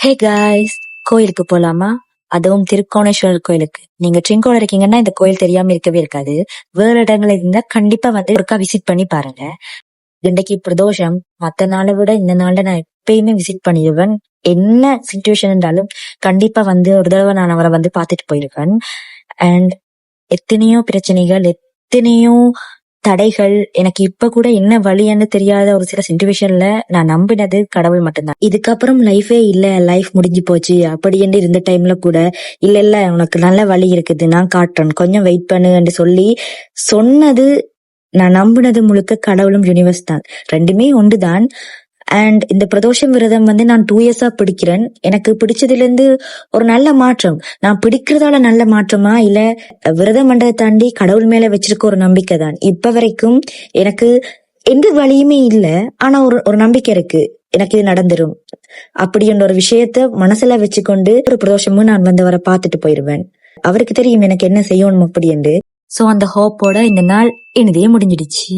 Hey guys, கோயிலுக்கு போலாமா? அதுவும் திருக்கோணேஸ்வரர் கோயிலுக்கு. நீங்க ட்ரிங்கோல இருக்கீங்கன்னா இந்த கோயில் தெரியாம இருக்கவே இருக்காது. வேற இடங்கள்ல இருந்தா கண்டிப்பா வந்து ஒருக்கா விசிட் பண்ணி பாருங்க. இன்றைக்கு பிரதோஷம், மத்த நாளை விட இந்த நாள்ல நான் எப்பயுமே விசிட் பண்ணிடுவேன். என்ன சுச்சுவேஷன் இருந்தாலும் கண்டிப்பா வந்து ஒரு தடவை நான் அவரை வந்து பார்த்துட்டு போயிருவேன். அண்ட் எத்தனையோ பிரச்சனைகள், எத்தனையோ தடைகள், எனக்கு இப்ப கூட என்ன வழின்னு தெரியாத ஒரு சில சிச்சுவேஷன்ல நான் நம்பினது கடவுள் மட்டும்தான். இதுக்கப்புறம் லைஃபே இல்ல, லைஃப் முடிஞ்சு போச்சு அப்படி என்று இருந்த டைம்ல கூட இல்ல இல்ல உனக்கு நல்ல வழி இருக்குது, நான் காட்டுறேன், கொஞ்சம் வெயிட் பண்ணு என்று சொல்லி சொன்னது. நான் நம்பினது முழுக்க கடவுளும் யூனிவர்ஸ் தான், ரெண்டுமே ஒன்றுதான். அண்ட் இந்த பிரதோஷம் விரதம் வந்து நான் 2 இயர்ஸா பிடிக்கிறேன். எனக்கு பிடிச்சதுல இருந்து ஒரு நல்ல மாற்றம். நான் பிடிக்கிறதால நல்ல மாற்றமா இல்ல விரதம் பண்றதை தாண்டி கடவுள் மேல வச்சிருக்க ஒரு நம்பிக்கை தான். இப்ப வரைக்கும் எனக்கு எந்த வழியுமே இல்ல, ஆனா ஒரு நம்பிக்கை இருக்கு, எனக்கு இது நடந்துரும் அப்படின்ற ஒரு விஷயத்த மனசுல வச்சுக்கொண்டு ஒரு பிரதோஷமும் நான் வந்து அவரை பார்த்துட்டு போயிருவேன். அவருக்கு தெரியும் எனக்கு என்ன செய்யணும் அப்படி என்று. சோ அந்த ஹோப்போட இந்த நாள் இனிதே முடிஞ்சிடுச்சு.